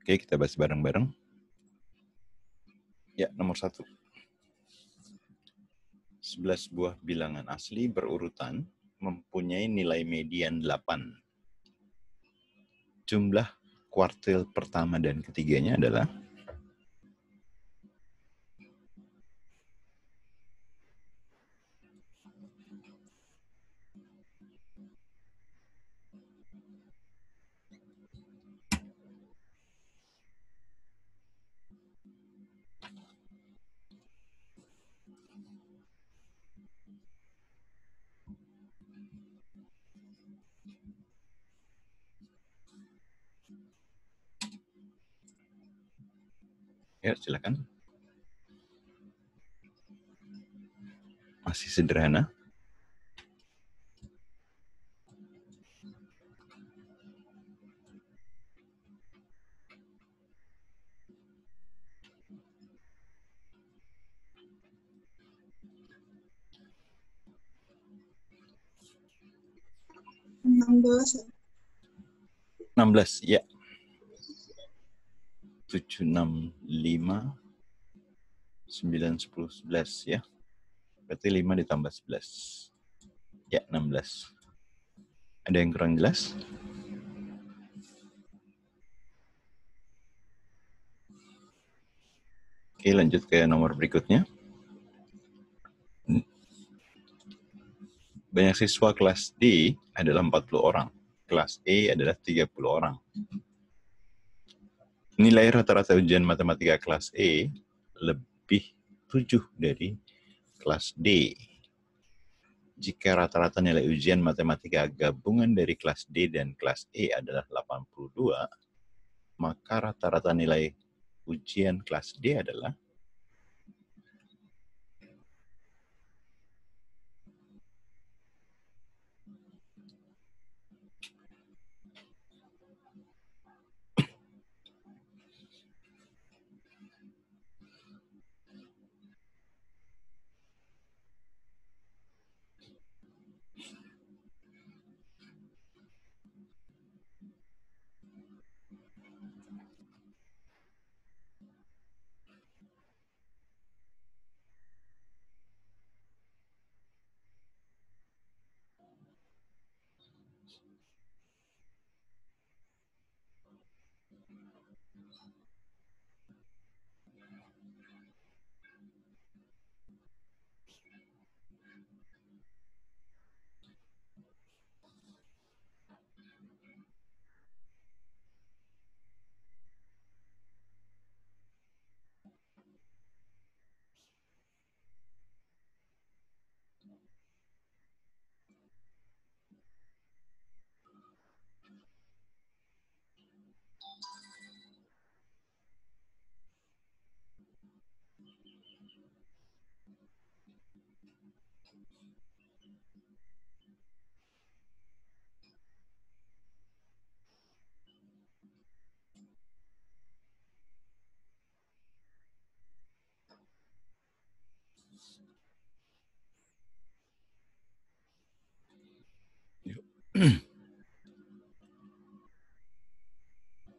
Oke, kita bahas bareng-bareng. Ya, nomor 1. 11 buah bilangan asli berurutan mempunyai nilai median 8. Jumlah kuartil pertama dan ketiganya adalah 16. Ya, silakan. Masih sederhana. Enam 16, ya. 7, 6, 5, 9, 10, 11, ya. Berarti 5 ditambah 11. Ya, 16. Ada yang kurang jelas? Oke, lanjut ke nomor berikutnya. Banyak siswa kelas D adalah 40 orang. Kelas E adalah 30 orang. Nilai rata-rata ujian matematika kelas E lebih 7 dari kelas D. Jika rata-rata nilai ujian matematika gabungan dari kelas D dan kelas E adalah 82, maka rata-rata nilai ujian kelas D adalah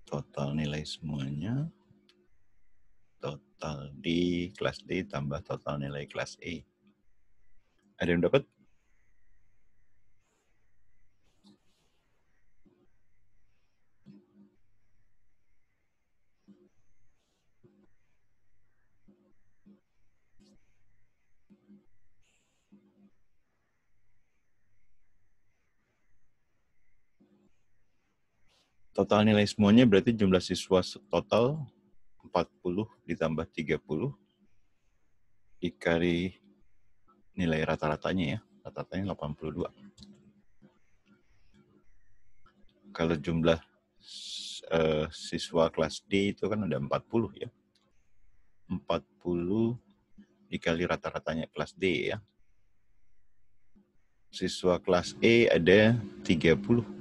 total nilai semuanya, total di kelas D tambah total nilai kelas E. Ada yang dapat? Total nilai semuanya berarti jumlah siswa total 40 ditambah 30 dikali nilai rata-ratanya ya. Rata-ratanya 82. Kalau jumlah siswa kelas D itu kan ada 40 ya. 40 dikali rata-ratanya kelas D ya. Siswa kelas E ada 30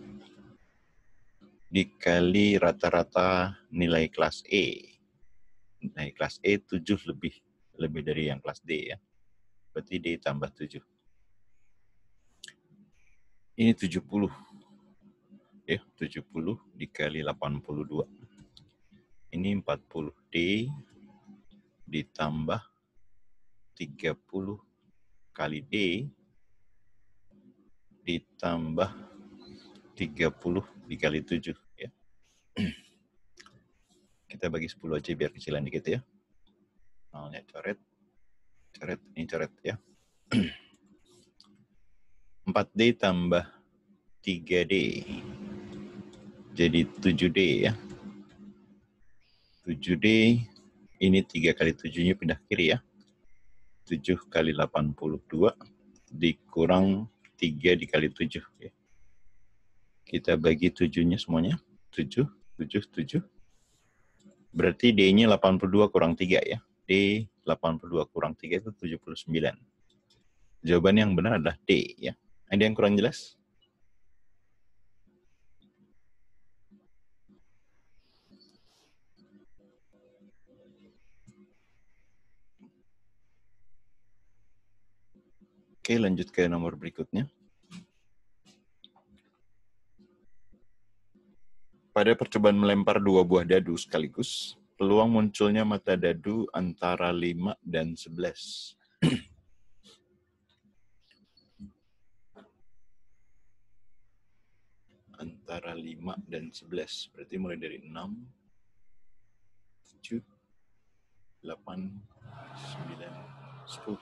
dikali rata-rata nilai kelas E. Nilai kelas E 7 lebih dari yang kelas D ya. Berarti D tambah 7. Ini 70. Ya, 70 dikali 82. Ini 40D ditambah 30 kali D ditambah 30 dikali 7 ya. Kita bagi 10 aja biar kecilan dikit ya. Nolnya coret, coret, ini coret ya. 4D tambah 3D jadi 7D ya. 7D ini 3 kali 7-nya pindah kiri ya. 7 kali 82 dikurang 3 dikali 7 ya. Kita bagi 7-nya semuanya. 7, 7, 7. Berarti D-nya 82 kurang 3 ya. D 82 kurang 3 itu 79. Jawaban yang benar adalah D ya. Ada yang kurang jelas? Oke, lanjut ke nomor berikutnya. Pada percobaan melempar 2 buah dadu sekaligus, peluang munculnya mata dadu antara 5 dan 11. Antara 5 dan 11. Berarti mulai dari 6, 7, 8, 9, 10.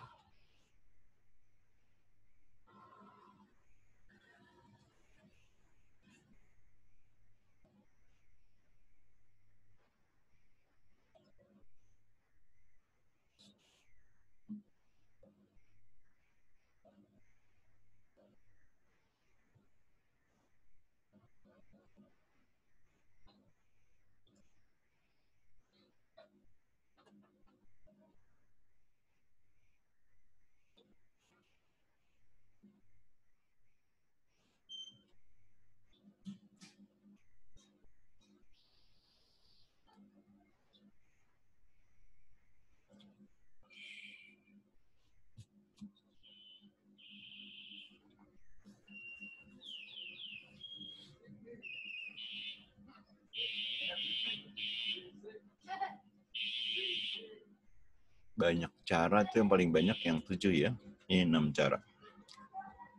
Banyak cara itu yang paling banyak yang 7 ya. Ini 6 cara.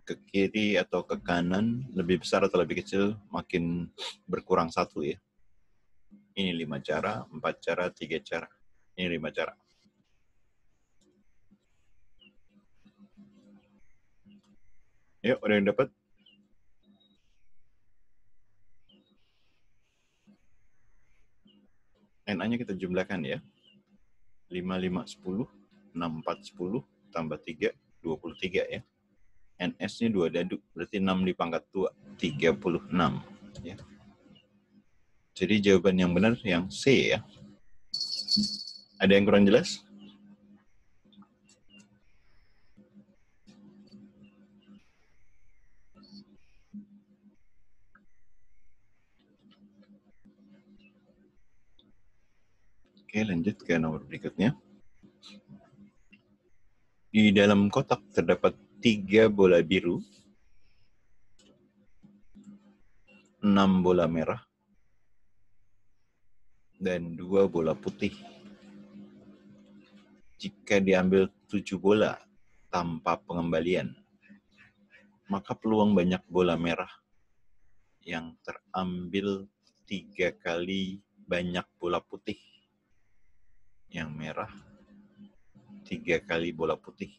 Ke kiri atau ke kanan, lebih besar atau lebih kecil, makin berkurang 1 ya. Ini 5 cara, 4 cara, 3 cara. Ini 5 cara. Yuk, ada yang dapat? NA-nya kita jumlahkan ya. 5, 5, 10, 6, 4, 10, tambah 3, 23 ya. NS-nya 2 dadu, berarti 6 dipangkat 2, 36. Ya. Jadi jawaban yang benar yang C ya. Ada yang kurang jelas? Oke, lanjut ke nomor berikutnya. Di dalam kotak terdapat 3 bola biru, 6 bola merah, dan 2 bola putih. Jika diambil 7 bola tanpa pengembalian, maka peluang banyak bola merah yang terambil 3 kali banyak bola putih. Yang merah 3 kali bola putih.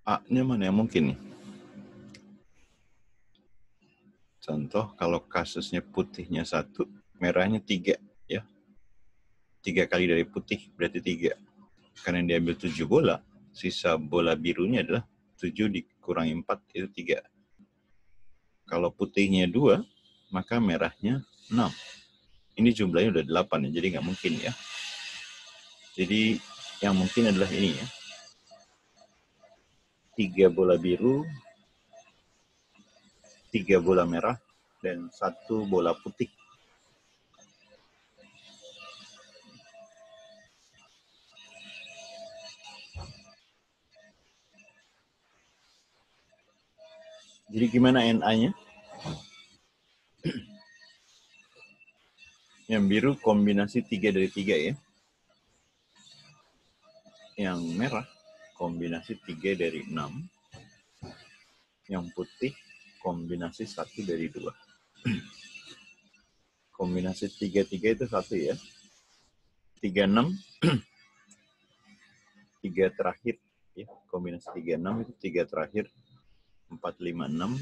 A-nya mana yang mungkin nih? Contoh kalau kasusnya putihnya 1, merahnya 3 ya. 3 kali dari putih, berarti 3. Karena yang diambil 7 bola, sisa bola birunya adalah 7 dikurangi 4, itu 3. Kalau putihnya 2, maka merahnya 6. Ini jumlahnya udah 8, jadi nggak mungkin ya. Jadi yang mungkin adalah ini ya. 3 bola biru, 3 bola merah, dan 1 bola putih. Jadi gimana NA-nya? Yang biru kombinasi 3 dari 3 ya. Yang merah kombinasi 3 dari 6. Yang putih kombinasi 1 dari 2. Kombinasi 3-3 itu 1 ya. 3-6. 3 terakhir. Ya. Kombinasi 3-6 itu 3 terakhir. 4-5-6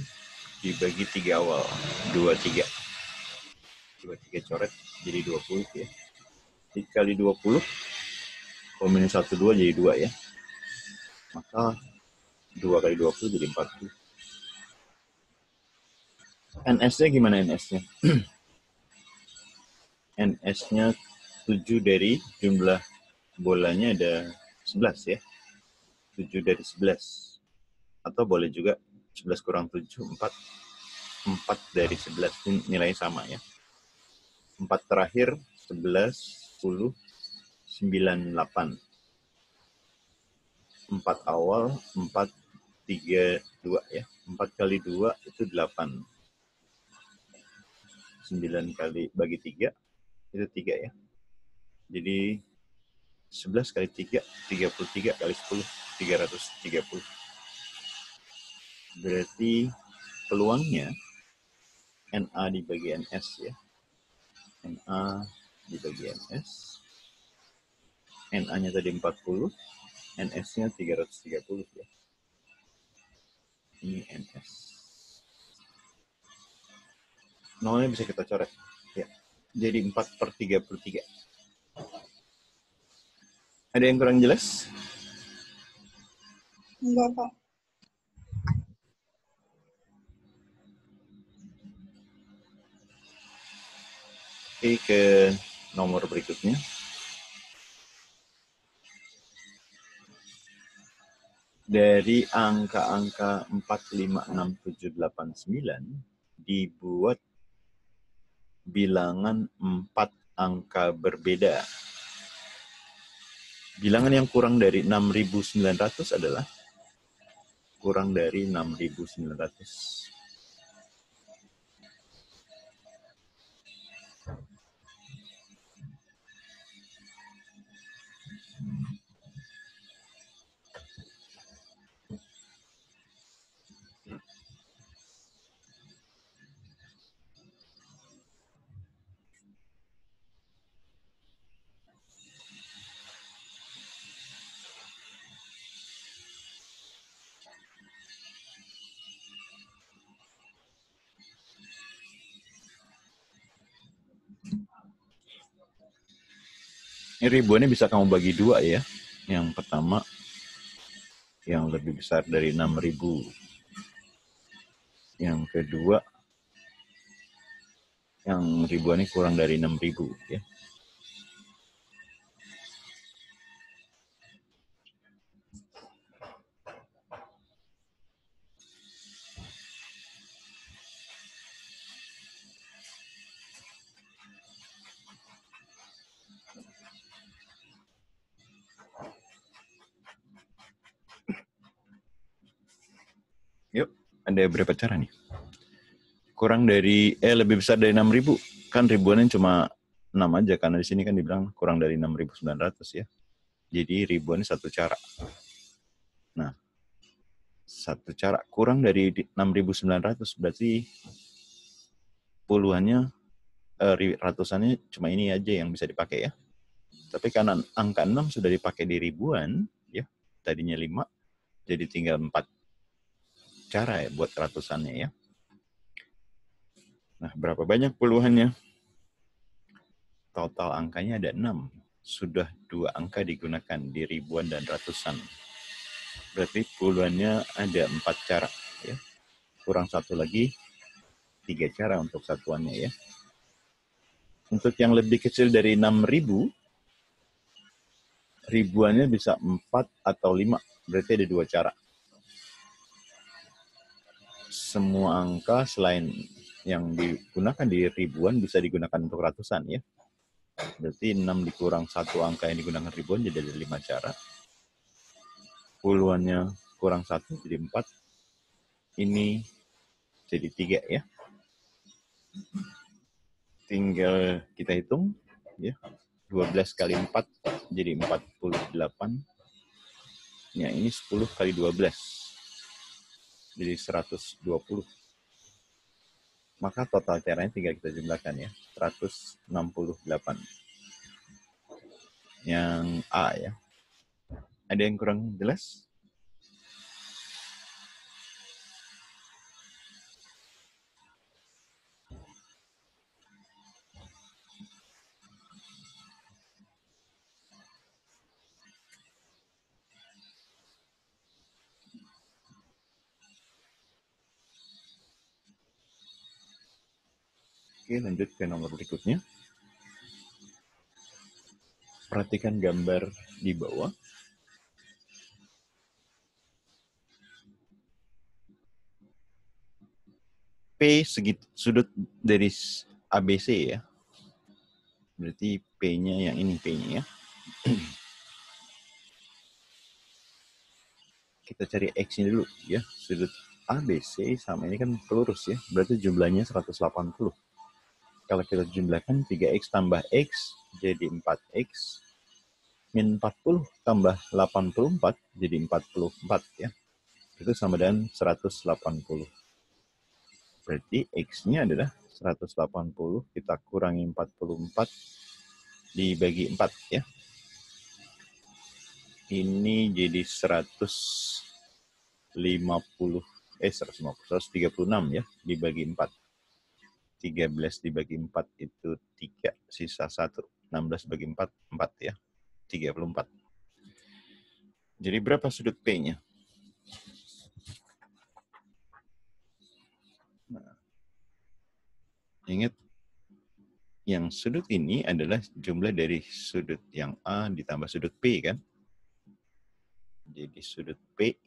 dibagi 3 awal. 2-3. 2-3 coret jadi 20 ya. Dikali 20. Kombinasi 1-2 jadi 2 ya. Maka 2 kali 20 jadi 40. NS-nya gimana NS-nya? NS-nya 7 dari jumlah bolanya ada 11 ya. 7 dari 11. Atau boleh juga 11 kurang 7, 4. 4 dari 11. Nilainya sama ya. 4 terakhir, 11, 10, 9, 8. 4 awal, 4, 3, 2 ya. 4 kali 2 itu 8. 9 kali bagi 3 itu 3 ya. Jadi 11 kali 3, 33 kali 10, 330. Berarti peluangnya NA dibagi NS ya. NA dibagi NS. NA-nya tadi 40, NS-nya 330 ya. Ini NS. Nolnya bisa kita coret. Ya. Jadi 4/33. Ada yang kurang jelas? Enggak, Pak. Oke, ke nomor berikutnya. Dari angka-angka 4, 5, 6, 7, 8, 9 dibuat bilangan 4 angka berbeda. Bilangan yang kurang dari 6.900 adalah kurang dari 6.900. Ini ribuannya bisa kamu bagi 2 ya. Yang pertama, yang lebih besar dari 6.000. Yang kedua, yang ribuannya kurang dari 6.000 ya. Yuk, ada berapa cara nih? Kurang dari, lebih besar dari 6.000. Kan ribuannya cuma 6 aja, karena di sini kan dibilang kurang dari 6.900 ya. Jadi ribuannya 1 cara. Nah, 1 cara kurang dari 6.900 berarti puluhannya, ratusannya cuma ini aja yang bisa dipakai ya. Tapi karena angka 6 sudah dipakai di ribuan, ya, tadinya 5, jadi tinggal 4 cara ya buat ratusannya ya. Nah, berapa banyak puluhannya? Total angkanya ada 6. sudah 2 angka digunakan di ribuan dan ratusan. Berarti puluhannya ada 4 cara. Ya. Kurang 1 lagi, 3 cara untuk satuannya. Ya. Untuk yang lebih kecil dari 6.000, ribuannya bisa 4 atau 5. Berarti ada 2 cara. Semua angka selain yang digunakan di ribuan bisa digunakan untuk ratusan. Ya. Berarti 6 dikurang 1 angka yang digunakan ribuan jadi ada 5 cara. Puluhannya kurang 1 jadi 4. Ini jadi 3 ya. Tinggal kita hitung ya. 12 kali 4 jadi 48. Ya, ini 10 kali 12. Jadi 120. Maka total caranya tinggal kita jumlahkan ya. 168. Yang A ya. Ada yang kurang jelas? Oke, lanjut ke nomor berikutnya. Perhatikan gambar di bawah. P sudut dari ABC ya. Berarti P-nya yang ini P-nya ya. Kita cari X-nya dulu ya. Sudut ABC sama ini kan pelurus ya. Berarti jumlahnya 180. Kalau kita jumlahkan 3X tambah X jadi 4X. Min 40 tambah 84 jadi 44 ya. Itu sama dengan 180. Berarti X-nya adalah 180. Kita kurangi 44 dibagi 4 ya. Ini jadi 136 ya dibagi 4. 13 dibagi 4 itu 3, sisa 1. 16 bagi 4, 4 ya. 34. Jadi berapa sudut P-nya? Nah, ingat, yang sudut ini adalah jumlah dari sudut yang A ditambah sudut P kan? Jadi sudut P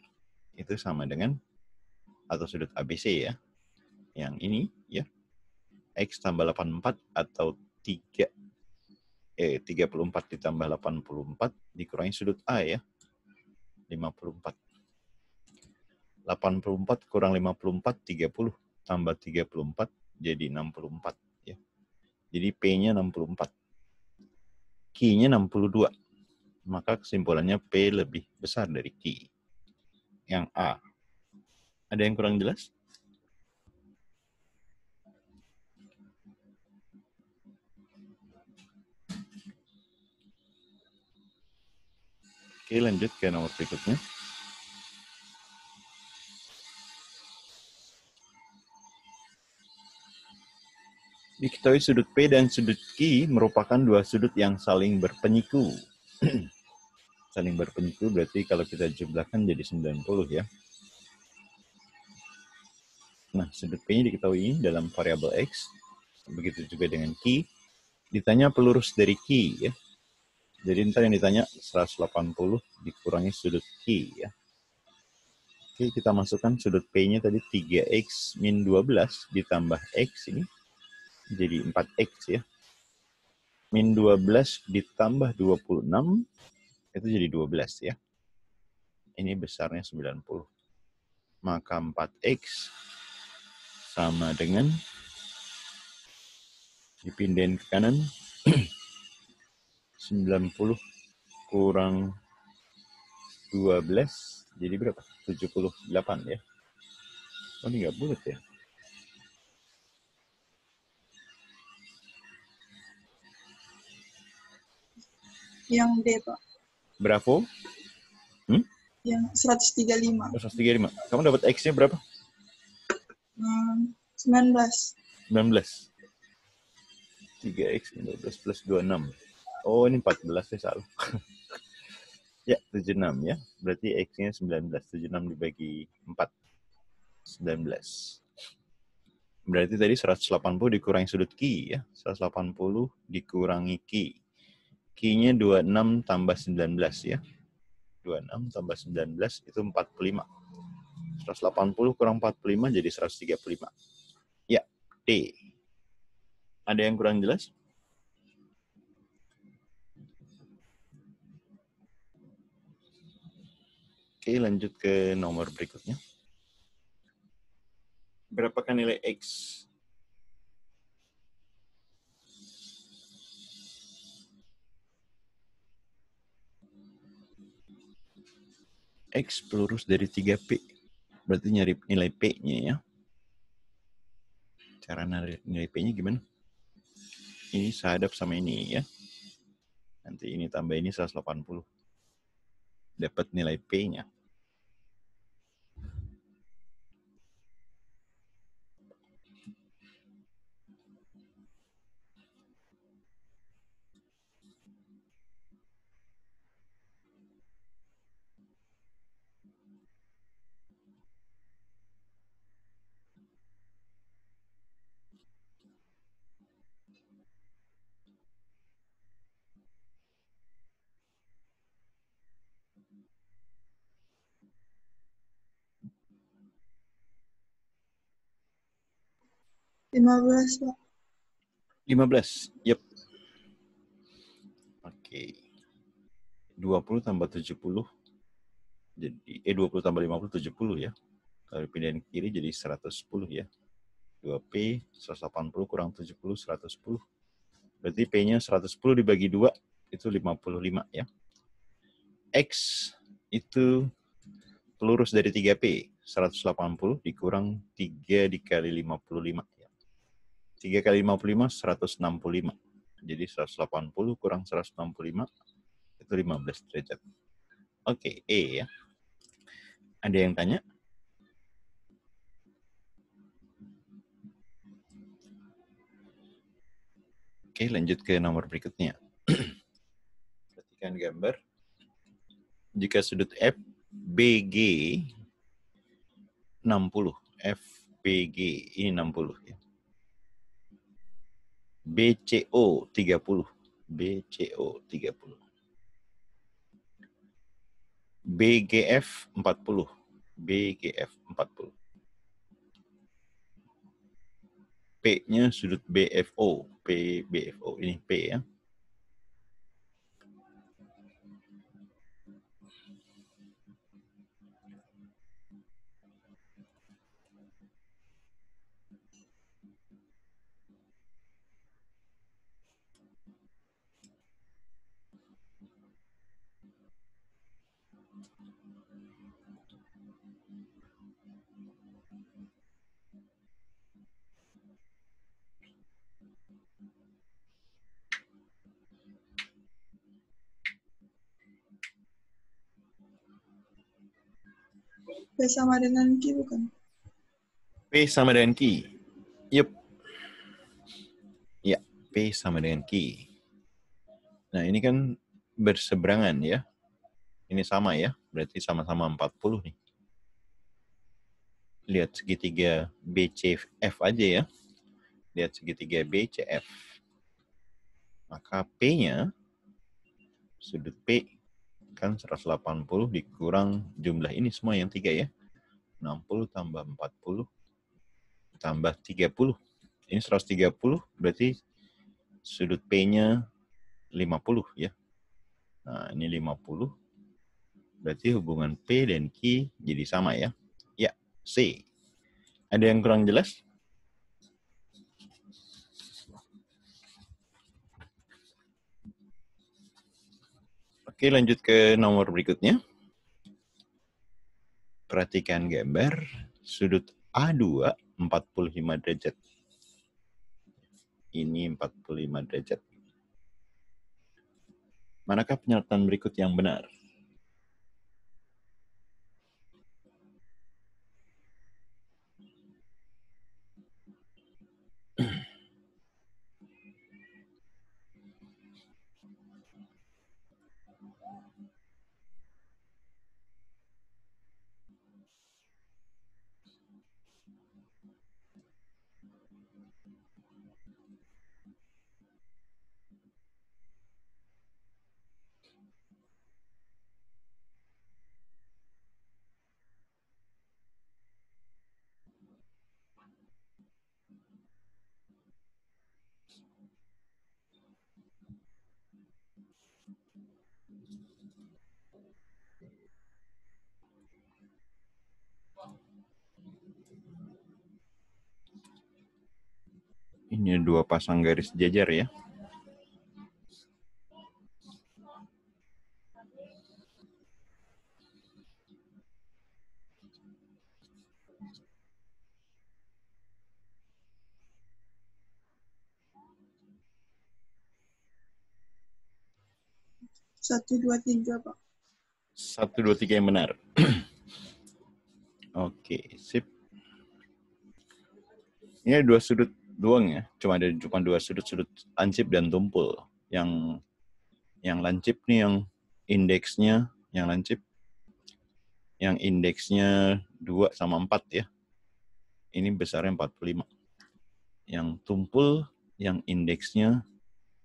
itu sama dengan, atau sudut ABC ya, yang ini ya, X tambah 84 atau 34 ditambah 84 dikurangi sudut A ya, 54. 84 kurang 54, 30. Tambah 34 jadi 64 ya. Jadi P-nya 64. Q-nya 62. Maka kesimpulannya P lebih besar dari Q. Yang A. Ada yang kurang jelas? Oke, lanjut ke nomor berikutnya. Diketahui sudut P dan sudut Q merupakan dua sudut yang saling berpenyiku. Saling berpenyiku berarti kalau kita jumlahkan jadi 90 ya. Nah, sudut P-nya diketahui dalam variabel X. Begitu juga dengan Q. Ditanya pelurus dari Q ya. Jadi ntar yang ditanya 180 dikurangi sudut Q ya. Oke, kita masukkan sudut P-nya tadi 3X min 12 ditambah X ini. Jadi 4X ya. Min 12 ditambah 26 itu jadi 12 ya. Ini besarnya 90. Maka 4X sama dengan, dipindahin ke kanan, 90 kurang 12 jadi berapa? 78 ya. Oh, ini nggak bulat ya. Yang D, Pak. Bravo? Yang 135. 135. Kamu dapat X-nya berapa? 19. 19. 3X 12 plus 26. Oh, ini 14 ya, salah. Ya, 76 ya. Berarti X-nya 19. 76 dibagi 4. 19. Berarti tadi 180 dikurangi sudut Ki ya. 180 dikurangi Ki. Ki-nya 26 tambah 19 ya. 26 tambah 19 itu 45. 180 kurang 45 jadi 135. Ya, D. Ada yang kurang jelas? Oke, lanjut ke nomor berikutnya. Berapakah nilai X? X pelurus dari 3P. Berarti nyari nilai P-nya ya. Cara nilai P-nya gimana? Ini sehadap sama ini ya. Nanti ini tambah ini 180. Dapat nilai P-nya. Lima belas, Pak. 15. Yep. Oke. 20 tambah 70. Jadi 20 tambah 50 70 ya. Kalau pindahin ke kiri jadi 110 ya. 2P 180 kurang 70 110. Berarti P-nya 110 dibagi 2 itu 55 ya. X itu pelurus dari 3P. 180 dikurang 3 dikali 55 ya. 3 kali 55 165. Jadi 180 kurang 165 itu 15 derajat. Oke, E ya. Ada yang tanya? Oke, lanjut ke nomor berikutnya. Perhatikan gambar. Jika sudut FBG 60, FBG ini 60 ya. BCO 30, BCO 30. BGF 40, BGF 40. P-nya sudut BFO, BFO ini P ya. P sama dengan Q bukan? P sama dengan Q. Yup. Ya, P sama dengan Q. Nah, ini kan berseberangan ya. Ini sama ya, berarti sama-sama 40 nih. Lihat segitiga BCF aja ya. Lihat segitiga BCF. Maka P-nya, sudut P, kan 180 dikurang jumlah ini semua yang 3 ya. 60 tambah 40 tambah 30. Ini 130 berarti sudut P-nya 50 ya. Nah, ini 50. Berarti hubungan P dan Q jadi sama ya. Ya, C. Ada yang kurang jelas? Oke, lanjut ke nomor berikutnya. Perhatikan gambar. Sudut A2 45 derajat. Ini 45 derajat. Manakah pernyataan berikut yang benar? Ini 2 pasang garis jajar ya. Satu, dua, tiga, Pak. 1, 2, 3 yang benar. Oke, sip. Ini ada 2 sudut doang ya. Cuma 2 sudut lancip dan tumpul. Yang lancip nih yang indeksnya, yang indeksnya 2 sama 4 ya. Ini besarnya 45. Yang tumpul yang indeksnya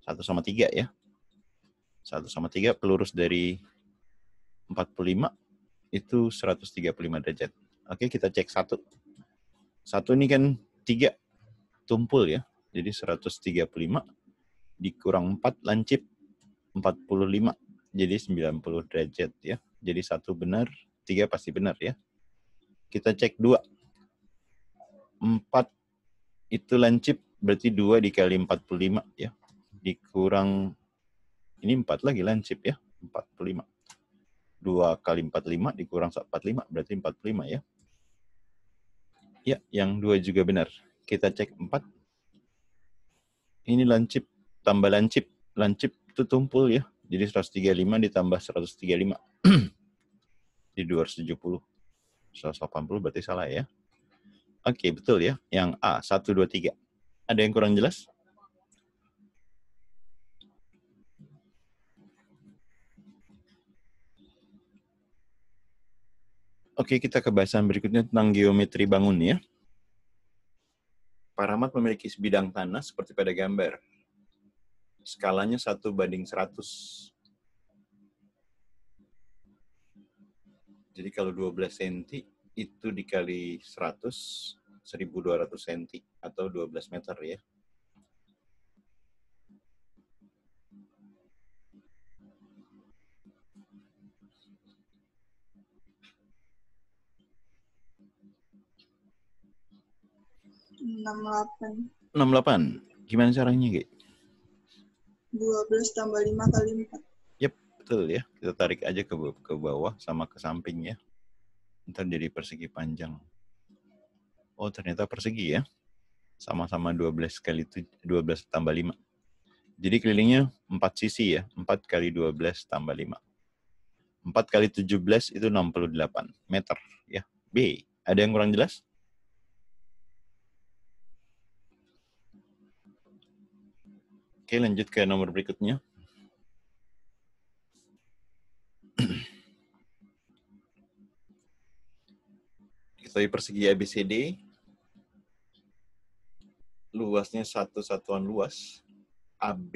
1 sama 3 ya. 1 sama 3 pelurus dari 45 itu 135 derajat. Oke, kita cek 1. 1 ini kan 3 tumpul ya. Jadi 135 dikurang 4 lancip 45. Jadi 90 derajat ya. Jadi 1 benar, 3 pasti benar ya. Kita cek 2. 4 itu lancip berarti 2 dikali 45 ya. Dikurang ini 4 lagi lancip ya. 45. 2 kali 45 dikurang 45 berarti 45 ya. Ya, yang 2 juga benar. Kita cek 4. Ini lancip tambah lancip. Lancip itu tumpul ya. Jadi 135 ditambah 135. Di 270. 180 berarti salah ya. Oke, betul ya. Yang A, 1, 2, 3. Ada yang kurang jelas? Oke, kita ke bahasan berikutnya tentang geometri bangun ya. Paramat memiliki sebidang tanah seperti pada gambar. Skalanya 1:100. Jadi kalau 12 cm itu dikali 100, 1.200 cm atau 12 meter ya. delapan. 68. Gimana caranya, Ge? 12 tambah 5 kali 4. Yep, betul ya. Kita tarik aja ke bawah sama ke samping ya. Ntar jadi persegi panjang. Oh, ternyata persegi ya. Sama-sama 12 tambah 5. Jadi kelilingnya 4 sisi ya. 4 kali 12 tambah 5. 4 kali 17 itu 68 meter ya. B. Ada yang kurang jelas? Oke, lanjut ke nomor berikutnya. Kita persegi ABCD. Luasnya satu satuan luas. AB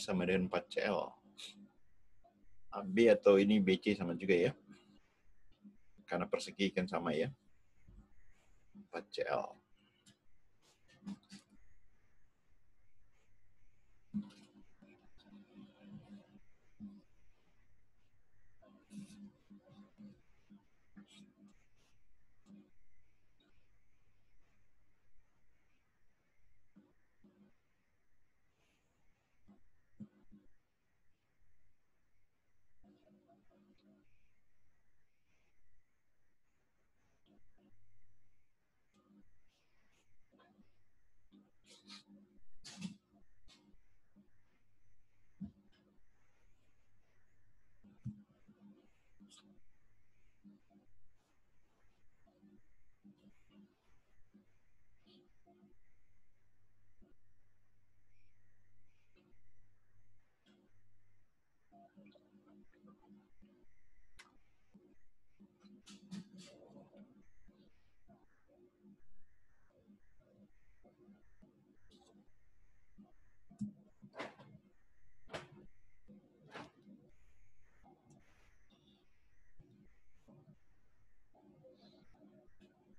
sama dengan 4CL. AB atau ini BC sama juga ya. Karena persegi kan sama ya. 4CL.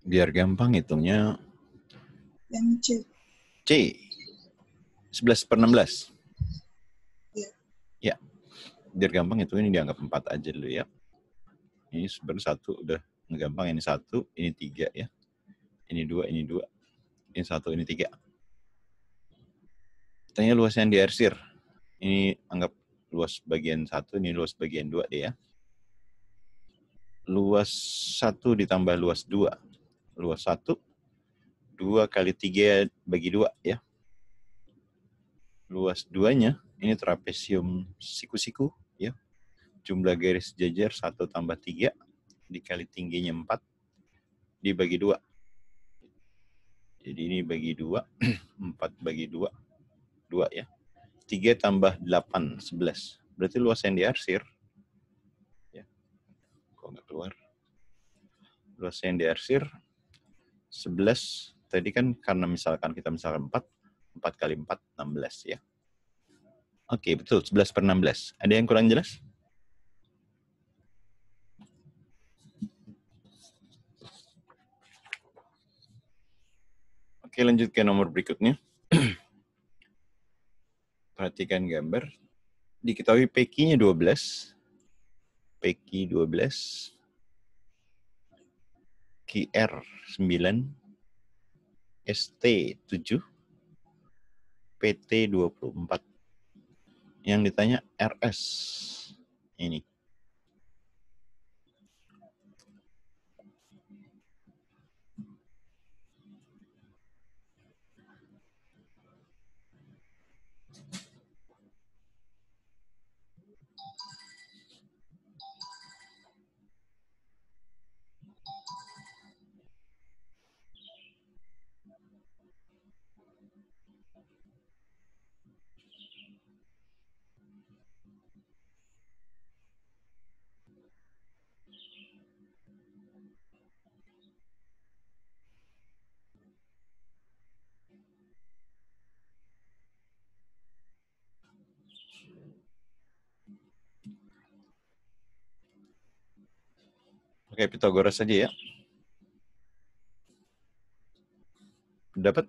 Biar gampang hitungnya. Yang C. C. 11/16. Ya. Ya. Biar gampang itu ini dianggap 4 aja dulu ya. Ini sebenarnya 1 udah gampang. Ini 1, ini 3 ya. Ini 2, ini 2. Ini 1, ini 3. Tanya luas yang diarsir. Ini anggap luas bagian 1, ini luas bagian 2 deh ya. Luas 1 ditambah luas 2. Luas 1, 2 kali 3 bagi 2 ya. Luas 2-nya, ini trapesium siku-siku ya. Jumlah garis jajar 1 tambah 3 dikali tingginya 4 dibagi 2. Jadi ini bagi 2, 4 bagi 2, 2 ya. 3 tambah 8, 11. Berarti luas yang diarsir. Ya. Kok nggak keluar? Luas yang diarsir 11. Tadi kan karena misalkan 4, 4 kali 4, 16 ya. Oke, betul. 11/16. Ada yang kurang jelas? Oke, lanjut ke nomor berikutnya. Perhatikan gambar. Diketahui PQ-nya 12. PQ 12. QR 9. ST 7. PT 24. Yang ditanya RS. Ini. Oke, Pitagoras saja ya. Dapat?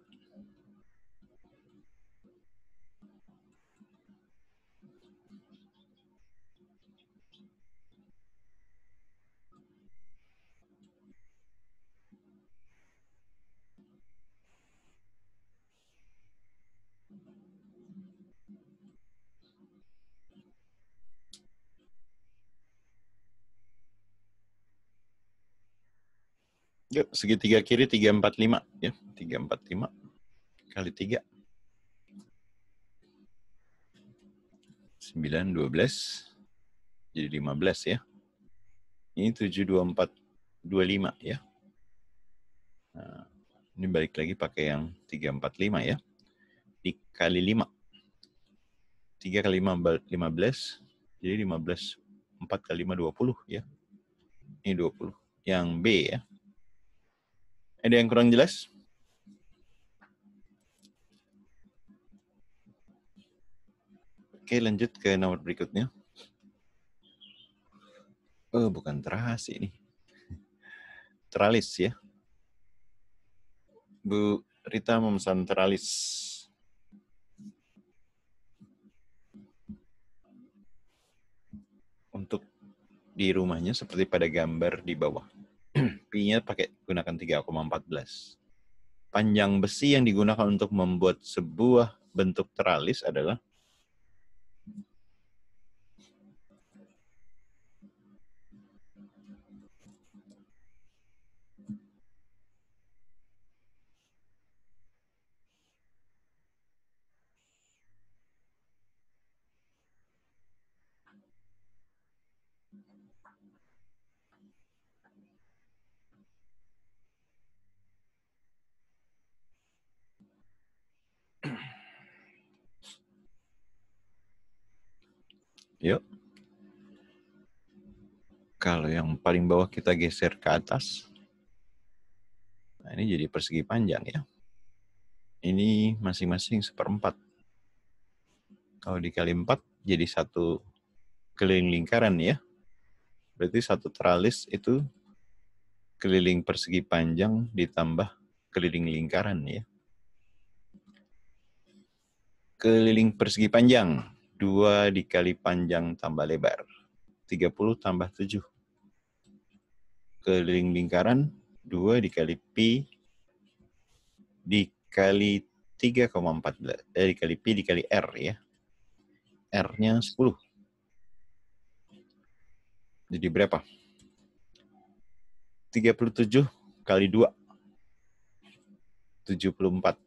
Yuk, segitiga kiri 345 ya. 345 kali 3. 9, 12. Jadi 15 ya. Ini 7, 24, 25 ya. Nah, ini balik lagi pakai yang 345 ya. Dikali 5. 3 kali 5, 15. Jadi 15. 4 kali 5, 20 ya. Ini 20. Yang B ya. Ada yang kurang jelas? Oke, lanjut ke nomor berikutnya. Oh, bukan teras ini. Teralis ya. Bu Rita memesan teralis. Untuk di rumahnya seperti pada gambar di bawah. Pi-nya pakai gunakan 3,14. Panjang besi yang digunakan untuk membuat sebuah bentuk teralis adalah yuk. Kalau yang paling bawah kita geser ke atas. Nah, ini jadi persegi panjang ya. Ini masing-masing 1/4. Kalau dikali 4 jadi 1 keliling lingkaran ya. Berarti 1 teralis itu keliling persegi panjang ditambah keliling lingkaran ya. Keliling persegi panjang 2 dikali panjang tambah lebar. 30 tambah 7. Keliling lingkaran 2 dikali pi dikali 3,14, dikali Pi dikali R ya. R-nya 10. Jadi berapa? 37 kali 2. 74.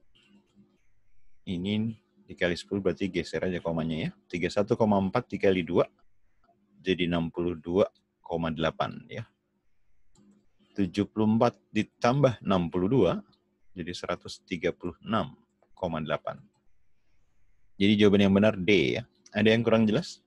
Ini dikali 10 berarti geser aja komanya ya. 31,4 dikali 2 jadi 62,8 ya. 74 ditambah 62 jadi 136,8. Jadi jawaban yang benar D ya. Ada yang kurang jelas?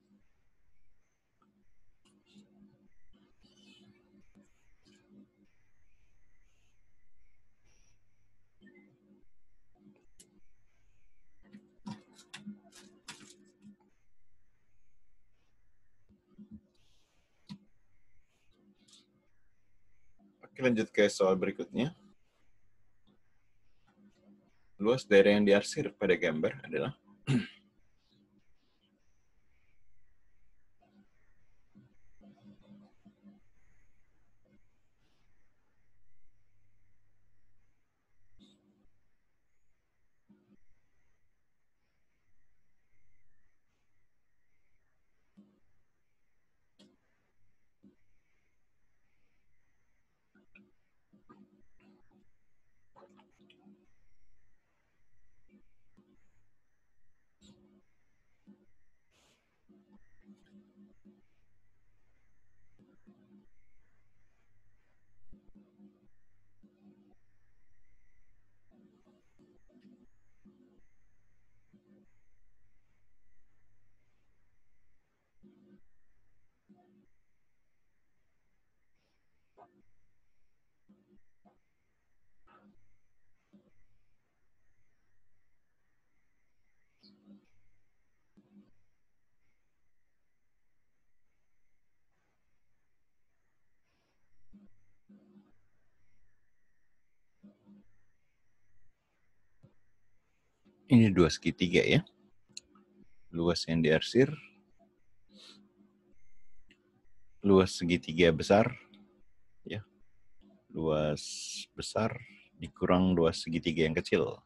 Oke, lanjut ke soal berikutnya. Luas daerah yang diarsir pada gambar adalah ini 2 segitiga ya. Luas yang diarsir, luas segitiga besar, ya. Luas besar dikurang luas segitiga yang kecil.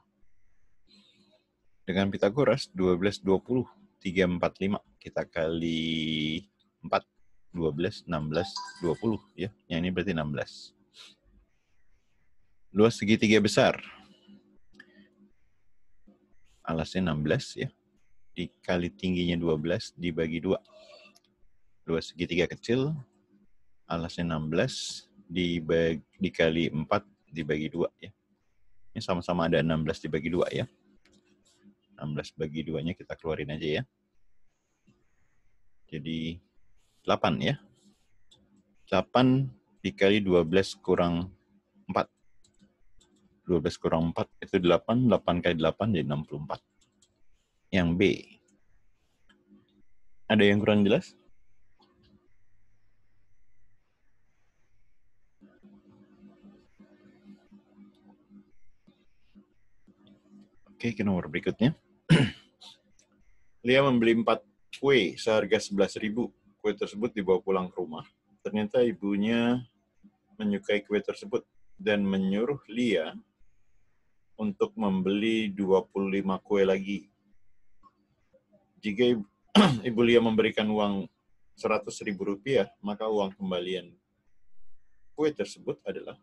Dengan Pitagoras, 12, 20, 3, 4, 5. Kita kali 4, 12, 16, 20. Ya. Yang ini berarti 16. Luas segitiga besar. Alasnya 16 ya. Dikali tingginya 12 dibagi 2. Luas segitiga kecil. Alasnya 16 dikali 4 dibagi 2 ya. Ini sama-sama ada 16 dibagi 2 ya. 16 bagi 2-nya kita keluarin aja ya. Jadi 8 ya. 8 dikali 12 kurang 4. 12 kurang 4 itu 8. 8 kali 8 jadi 64. Yang B. Ada yang kurang jelas? Oke, ke nomor berikutnya. Lia membeli 4 kue seharga 11.000. Kue tersebut dibawa pulang ke rumah. Ternyata ibunya menyukai kue tersebut dan menyuruh Lia untuk membeli 25 kue lagi. Jika Ibu Lia memberikan uang 100.000 rupiah, maka uang kembalian kue tersebut adalah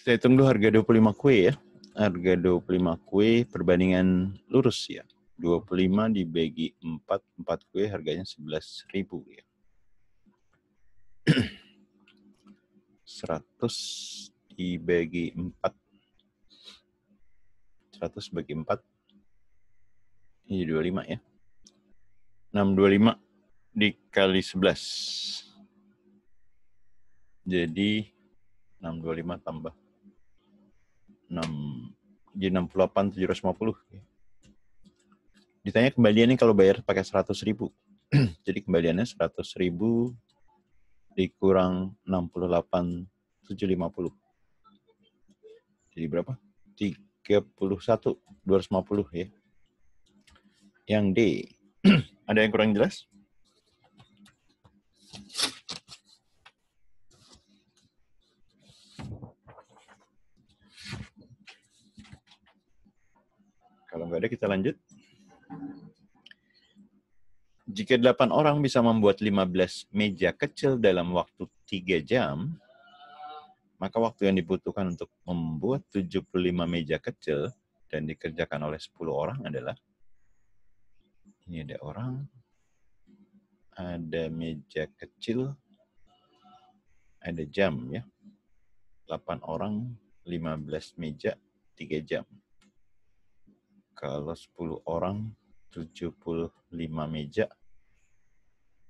Kita hitung dulu harga 25 kue ya. Harga 25 kue perbandingan lurus ya. 25 dibagi 4 kue harganya 11.000 ya. 100 dibagi 4. 100 bagi 4. Ini 25 ya. 625 dikali 11. Jadi 625 tambah 6. Jadi 68.750. Ditanya kembaliannya kalau bayar pakai 100.000. Jadi kembaliannya 100.000 dikurang 68.750. Jadi berapa? 31.250 ya. Yang D. Ada yang kurang jelas? Kalau nggak ada kita lanjut. Jika 8 orang bisa membuat 15 meja kecil dalam waktu 3 jam, maka waktu yang dibutuhkan untuk membuat 75 meja kecil dan dikerjakan oleh 10 orang adalah, ini ada orang, ada meja kecil, ada jam ya. 8 orang, 15 meja, 3 jam. Kalau 10 orang, 75 meja,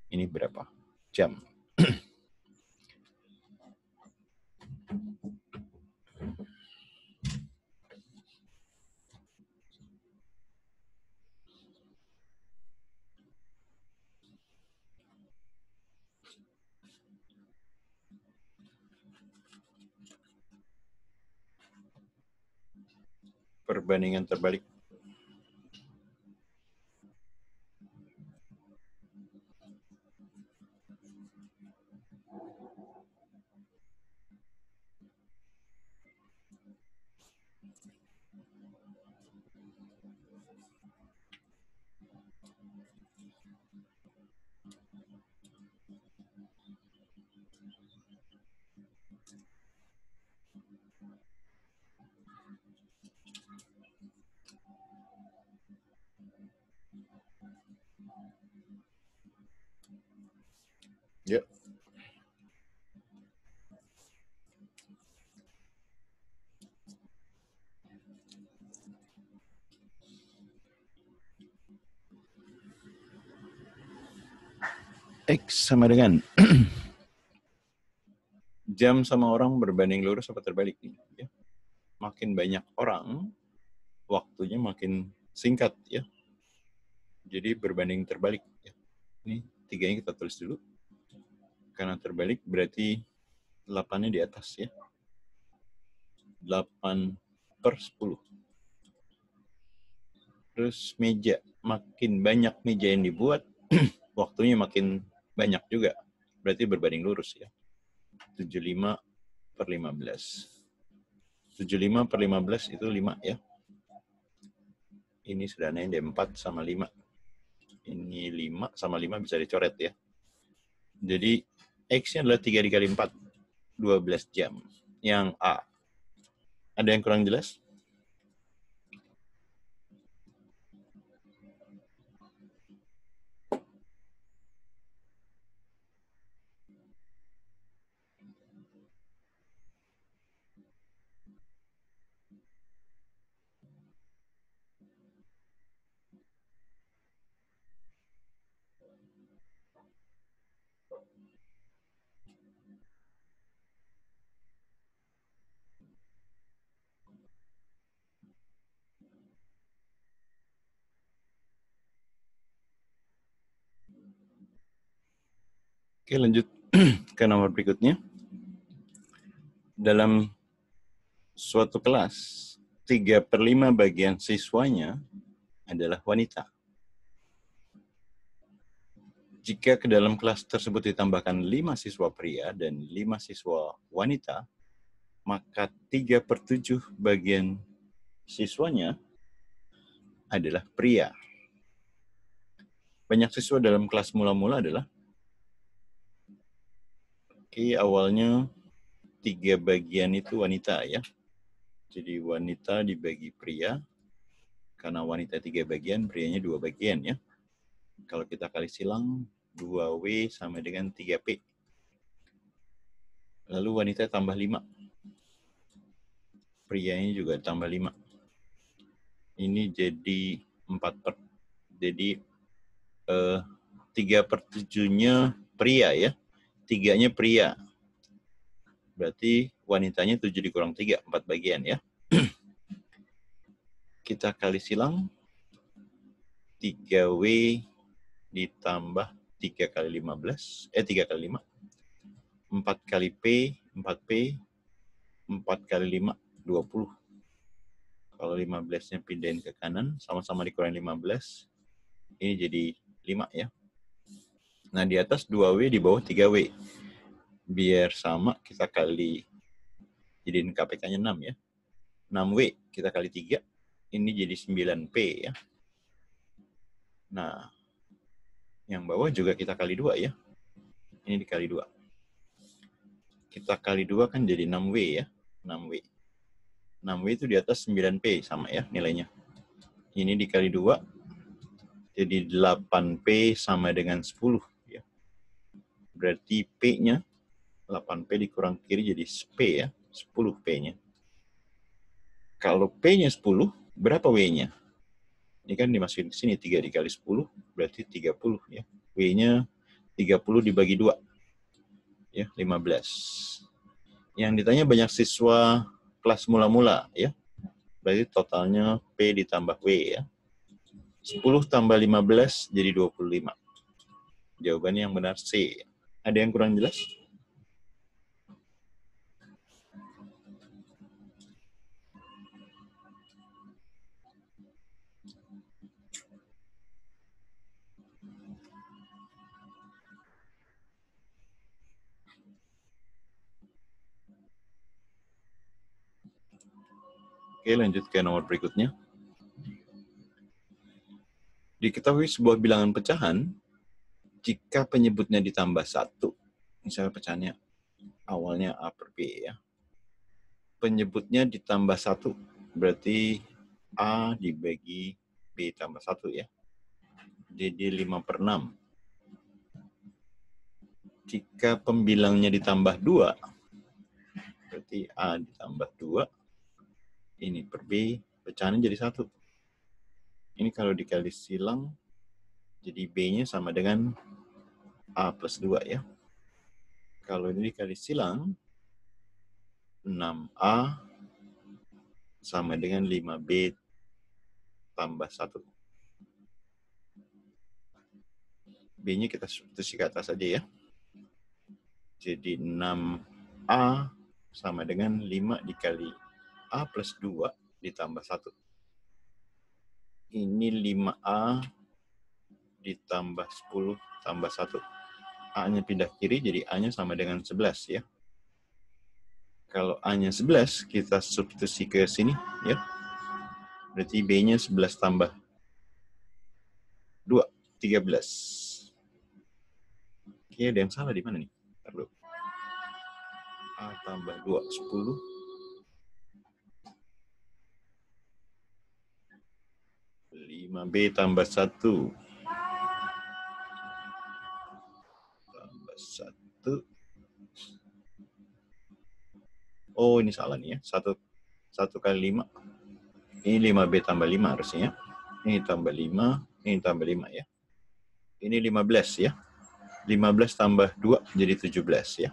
ini berapa jam? Perbandingan terbalik. Ya. X sama dengan jam sama orang berbanding lurus apa terbalik nih? Ya. Makin banyak orang, waktunya makin singkat ya. Jadi berbanding terbalik. Ya. Ini 3-nya kita tulis dulu. Karena terbalik berarti 8-nya di atas ya. 8/10. Terus meja, makin banyak meja yang dibuat, waktunya makin banyak juga. Berarti berbanding lurus ya. 75/15. 75/15 itu 5 ya. Ini sederhananya D4 sama 5. Ini 5 sama 5 bisa dicoret ya. Jadi X-nya adalah 3 dikali 4. 12 jam. Yang A. Ada yang kurang jelas? Oke, lanjut ke nomor berikutnya. Dalam suatu kelas, 3/5 bagian siswanya adalah wanita. Jika ke dalam kelas tersebut ditambahkan 5 siswa pria dan 5 siswa wanita, maka 3/7 bagian siswanya adalah pria. Banyak siswa dalam kelas mula-mula adalah, oke, awalnya 3 bagian itu wanita ya. Jadi wanita dibagi pria. Karena wanita 3 bagian, prianya 2 bagian ya. Kalau kita kali silang, 2W sama dengan 3P. Lalu wanita tambah 5. Prianya juga tambah 5. Ini jadi 3/7-nya pria ya. 3-nya pria. Berarti wanitanya 7 dikurang 3, 4 bagian ya. Kita kali silang, 3W ditambah 3 kali 15, 3 kali 5. 4 kali P, 4P, 4 kali 5, 20. Kalau 15-nya pindahin ke kanan, sama-sama dikurangi 15, ini jadi 5 ya. Nah, di atas 2W, di bawah 3W. Biar sama, kita kali, jadiin KPK-nya 6 ya. 6W, kita kali 3, ini jadi 9P ya. Nah, yang bawah juga kita kali 2 ya. Ini dikali 2. Kita kali 2 kan jadi 6W ya. 6W. 6W itu di atas 9P sama ya nilainya. Ini dikali 2, jadi 8P sama dengan 10. Ya. Berarti P-nya, 8P dikurang kiri jadi P ya, 10 P-nya. Kalau P-nya 10, berapa W-nya? Ini kan dimasukin ke sini, 3 dikali 10, berarti 30 ya. W-nya 30 dibagi 2. Ya, 15. Yang ditanya banyak siswa kelas mula-mula ya. Berarti totalnya P ditambah W ya. 10 tambah 15 jadi 25. Jawabannya yang benar C. Ada yang kurang jelas? Oke, lanjut ke nomor berikutnya. Diketahui sebuah bilangan pecahan, jika penyebutnya ditambah 1, misalnya pecahannya awalnya A per B ya. Penyebutnya ditambah 1, berarti A dibagi B tambah 1 ya. Jadi 5/6. Jika pembilangnya ditambah 2, berarti A ditambah 2, ini per B, pecahannya jadi 1. Ini kalau dikali silang, jadi B-nya sama dengan A plus 2 ya. Kalau ini dikali silang, 6A sama dengan 5B tambah 1. B-nya kita substitusi ke atas saja ya. Jadi 6A sama dengan 5 dikali A plus 2 ditambah 1. Ini 5A ditambah 10 tambah 1. A-nya pindah kiri, jadi A-nya sama dengan 11 ya. Kalau A-nya 11, kita substitusi ke sini ya. Berarti B-nya 11 tambah 2, 13. Oke, ada yang salah di mana nih? Ntar dulu. A tambah 2, 10. 5B tambah 1. Tambah 1. Oh, ini salah nih ya. 1 kali 5. Ini 5B tambah 5 harusnya. Ini tambah 5. Ini tambah 5 ya. Ini 15 ya. 15 tambah 2 jadi 17 ya.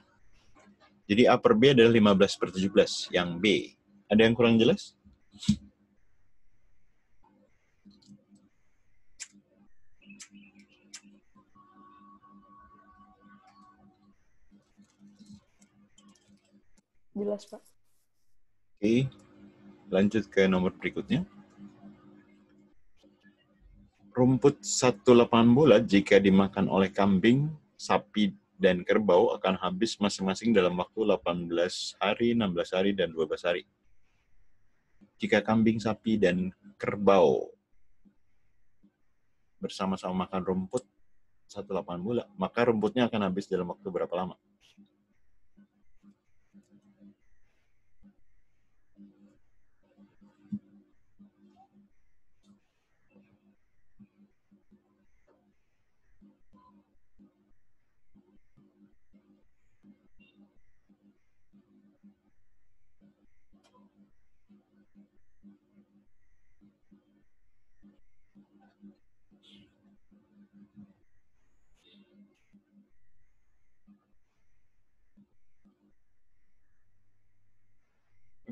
Jadi A per B adalah 15/17 yang B. Ada yang kurang jelas? Jelas, Pak. Oke, lanjut ke nomor berikutnya. Rumput satu lapangan bola jika dimakan oleh kambing, sapi, dan kerbau akan habis masing-masing dalam waktu 18 hari, 16 hari, dan 12 hari. Jika kambing, sapi, dan kerbau bersama-sama makan rumput satu lapangan bola, maka rumputnya akan habis dalam waktu berapa lama?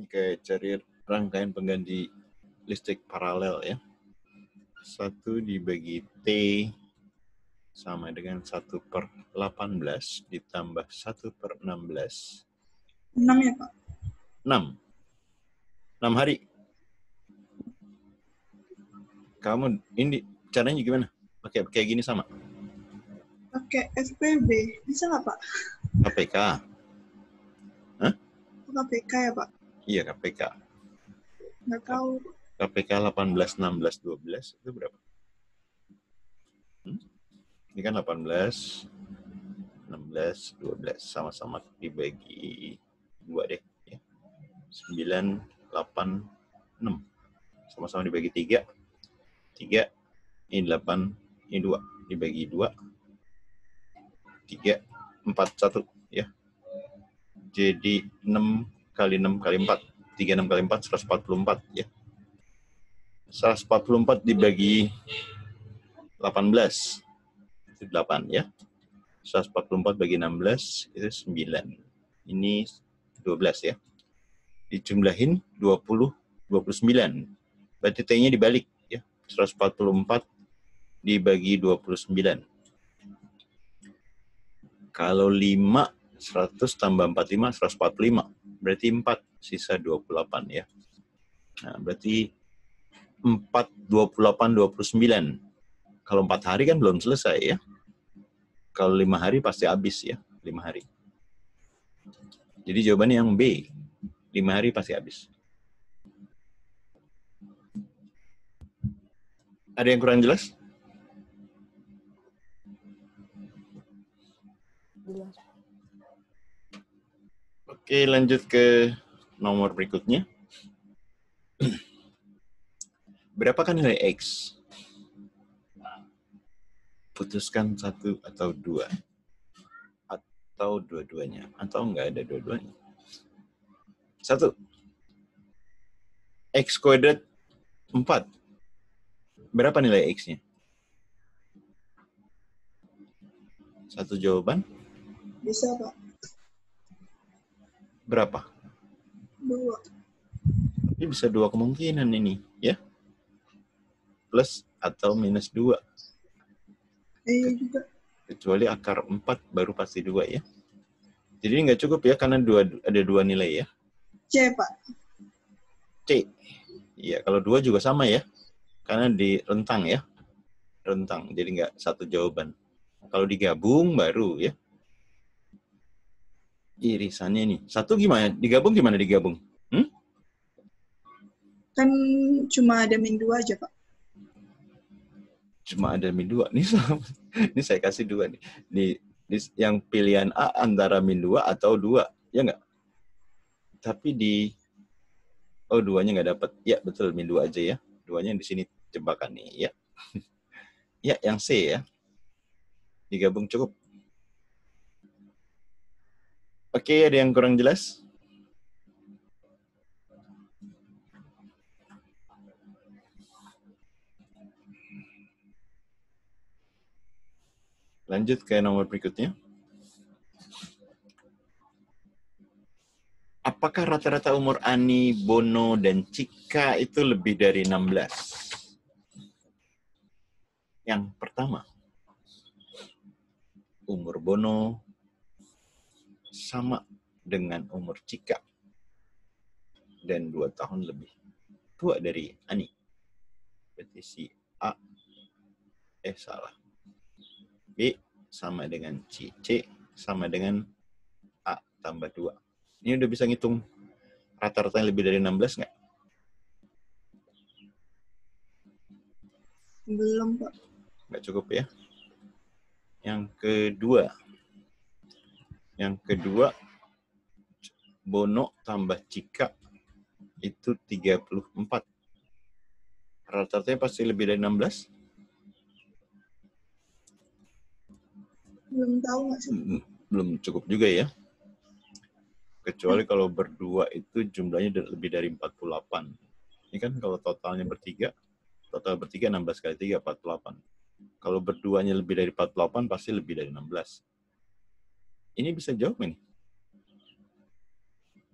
Oke, cari rangkaian pengganti listrik paralel ya. 1 dibagi T sama dengan 1/18 ditambah 1/16. 6 ya, Pak? 6. 6 hari. Kamu ini caranya gimana? Pakai kayak gini sama? Pakai FPB. Bisa nggak, Pak? KPK. KPK ya, Pak? Iya, KPK. Nggak tahu. KPK 18, 16, 12 itu berapa? Ini kan 18, 16, 12. Sama-sama dibagi 2 deh. Ya. 9, 8, 6. Sama-sama dibagi 3. 3, ini 8, ini 2. Dibagi 2. 3, 4, 1. Ya. Jadi 6 kali 6 kali 4. 36 kali 4, 144. Ya. 144 dibagi 18. Itu 8 ya. 144 bagi 16 itu 9. Ini 12 ya. Dijumlahin 20, 29. Berarti T-nya dibalik ya. 144 dibagi 29. Kalau 5, 100 tambah 45, 145. Berarti 4, sisa 28 ya. Nah, berarti 4, 28, 29. Kalau 4 hari kan belum selesai ya. Kalau 5 hari pasti habis ya, 5 hari. Jadi jawabannya yang B, 5 hari pasti habis. Ada yang kurang jelas? Jelas. Oke, lanjut ke nomor berikutnya. Berapakah nilai X? Putuskan 1 atau 2. Atau dua-duanya. Atau enggak ada dua-duanya. 1. X kuadrat 4. Berapa nilai X-nya? Satu jawaban. Bisa, Pak? Berapa? 2. Ini bisa 2 kemungkinan ini, ya. Plus atau minus 2. Juga. Kecuali akar 4 baru pasti 2 ya. Jadi nggak cukup ya, karena ada 2 nilai ya. C, Pak? C. Iya, kalau 2 juga sama ya. Karena di rentang ya. Rentang, jadi nggak satu jawaban. Kalau digabung baru ya. Irisannya nih. 1 gimana? Digabung gimana digabung? Kan cuma ada min 2 aja, Pak. Cuma ada min 2. Ini saya kasih 2 nih. Yang pilihan A antara min 2 atau 2. Ya nggak? Tapi oh, 2-nya nggak dapat. Ya, betul. Min 2 aja ya. 2-nya di sini jebakan nih. Ya. Ya, yang C ya. Digabung cukup. Oke, ada yang kurang jelas? Lanjut ke nomor berikutnya. Apakah rata-rata umur Ani, Bono, dan Cika itu lebih dari 16? Yang pertama, umur Bono sama dengan umur Cika dan 2 tahun lebih tua dari Ani. Berarti si A, salah. B sama dengan C. C sama dengan A tambah 2. Ini udah bisa ngitung rata-rata yang lebih dari 16 nggak? Belum, Pak. Nggak cukup ya. Yang kedua, Bono tambah Cika itu 34. Rata-ratanya pasti lebih dari 16? Belum tahu nggak sih? Belum cukup juga ya. Kecuali kalau berdua itu jumlahnya lebih dari 48. Ini kan kalau totalnya bertiga, total bertiga 16 kali 3, 48. Kalau berduanya lebih dari 48, pasti lebih dari 16. Ini bisa jawab ini?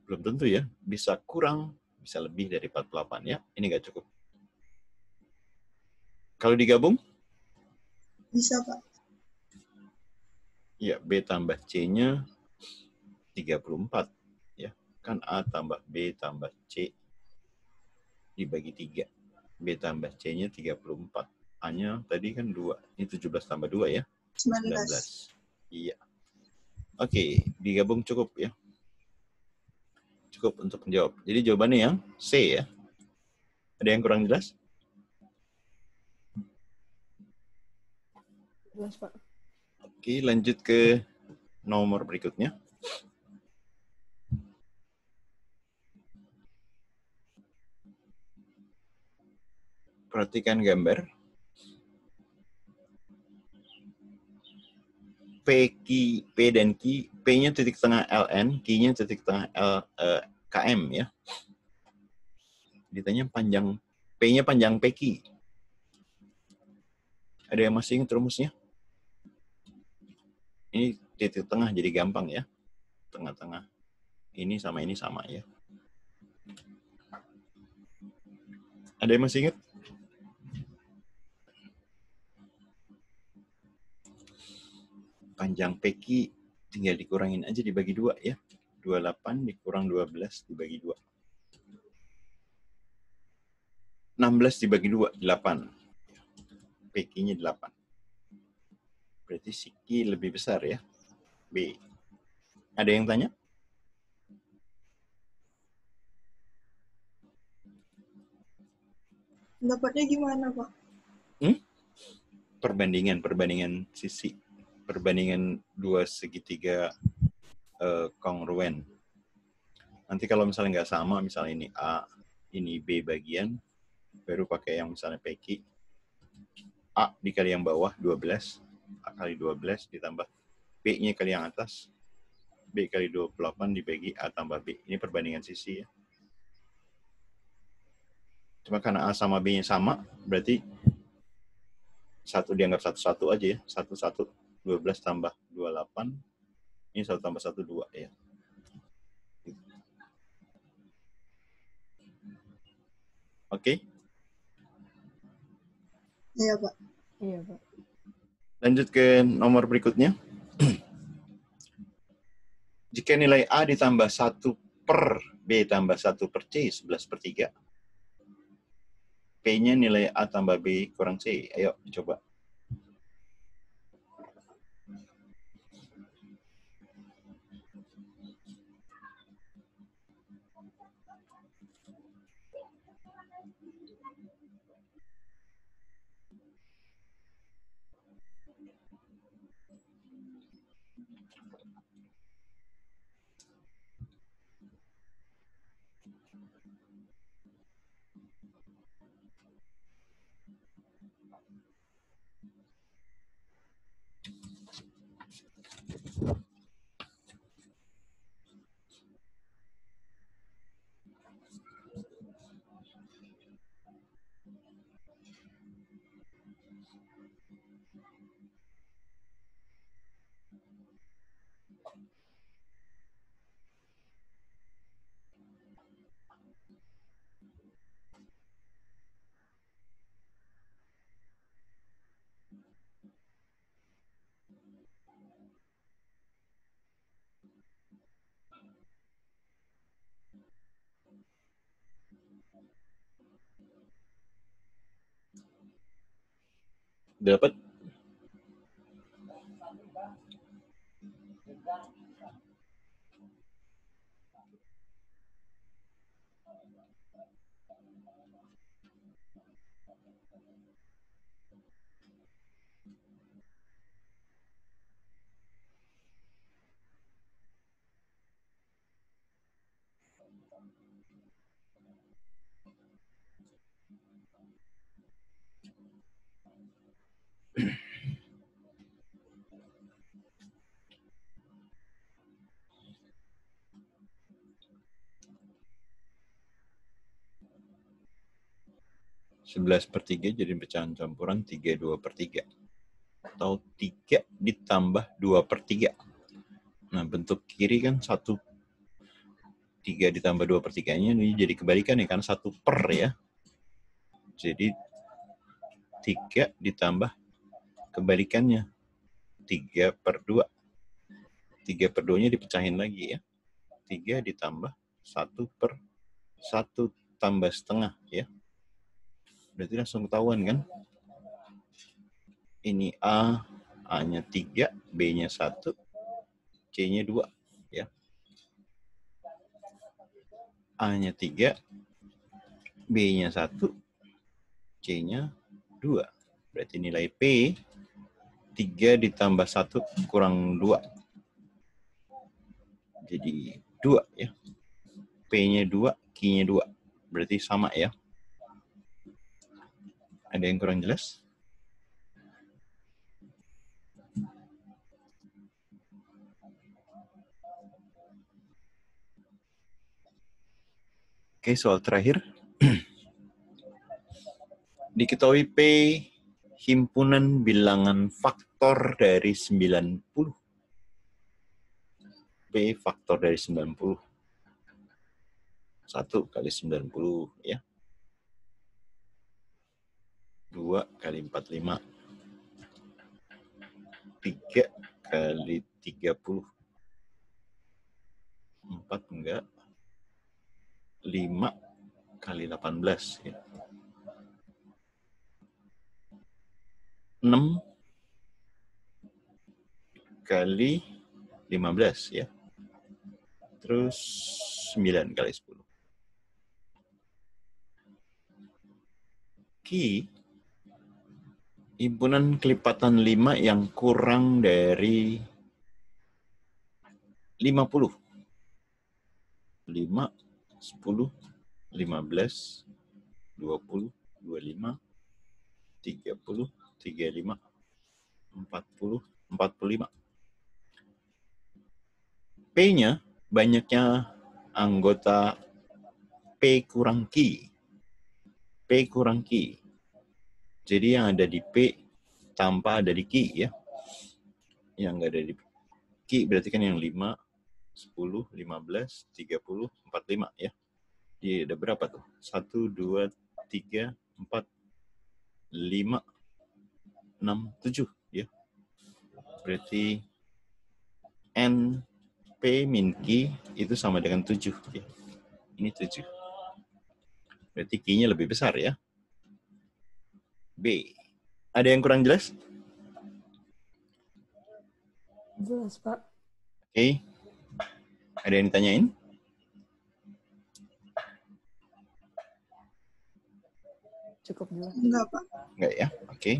Belum tentu ya, bisa kurang, bisa lebih dari 48 ya. Ini nggak cukup. Kalau digabung? Bisa, Pak. Ya, B tambah C-nya 34. Ya, kan A tambah B tambah C dibagi 3. B tambah C-nya 34. A-nya tadi kan 2. Ini 17 tambah 2 ya. 19. Iya. Oke, digabung cukup ya. Cukup untuk menjawab. Jadi jawabannya yang C ya. Ada yang kurang jelas? Jelas, Pak. Oke, lanjut ke nomor berikutnya. Perhatikan gambar. P dan Q, P-nya titik tengah LN, Q-nya titik tengah KM ya. Ditanya panjang, P-nya panjang PQ. Ada yang masih ingat rumusnya? Ini titik tengah jadi gampang ya. Tengah-tengah. Ini sama ya. Ada yang masih ingat? Panjang PQ tinggal dikurangin aja dibagi 2 ya. 28 dikurang 12 dibagi 2. 16 dibagi 2, 8. PQ-nya 8. Berarti si Q lebih besar ya. B. Ada yang tanya? Pendapatnya gimana, Pak? Perbandingan sisi. Perbandingan dua segitiga kongruen. Nanti kalau misalnya nggak sama, misalnya ini A, ini B bagian, baru pakai yang misalnya PQ. A dikali yang bawah, 12. A kali 12 ditambah B-nya kali yang atas. B kali 28 dibagi A tambah B. Ini perbandingan sisi ya. Cuma karena A sama B-nya sama, berarti satu dianggap satu-satu aja ya. 1, 12 tambah 28. Ini 1 tambah 1, 2 ya. Oke? Iya, Pak. Iya, Pak. Lanjut ke nomor berikutnya. Jika nilai A ditambah 1 per B tambah 1 per C, 11 per 3. P-nya nilai A tambah B kurang C. Ayo, coba. Dapat? Sebelas per 3 jadi pecahan campuran 32 per 3. Atau 3 ditambah 2 per 3. Nah, bentuk kiri kan 1 3 ditambah 2/3-nya ini jadi kebalikan ya, kan 1 per ya. Jadi 3 ditambah kebalikannya 3 per 2. 3 per 2-nya dipecahin lagi ya. 3 ditambah 1 per 1 tambah setengah ya. Berarti langsung ketahuan kan? Ini A-nya 3, B-nya 1, C-nya 2 ya. A-nya 3, B-nya 1, C-nya 2. Berarti nilai P 3 ditambah 1 kurang 2. Jadi 2 ya. P-nya 2, Q-nya 2. Berarti sama ya. Ada yang kurang jelas? Oke, soal terakhir. Diketahui P himpunan bilangan faktor dari 90. P faktor dari 90. 1 kali 90 ya. 2 kali 45. 3 kali 30. 4 enggak. 5 kali 18 ya. 6 kali 15 ya. Terus 9 kali 10. Q, himpunan kelipatan 5 yang kurang dari 50. 5, 10, 15, 20, 25, 30, 35, 40, 45. P-nya banyaknya anggota P kurang Q. P kurang Q. Jadi yang ada di P tanpa ada di Q ya. Yang nggak ada di Q berarti kan yang 5, 10, 15, 30, 45 ya. Jadi ada berapa tuh? 1, 2, 3, 4, 5, 6, 7 ya. Berarti N P min Q itu sama dengan 7 ya. Ini 7. Berarti Q-nya lebih besar ya. B. Ada yang kurang jelas? Jelas, Pak. Oke. Ada yang ditanyain? Cukup jelas. Enggak, Pak. Enggak ya? Oke.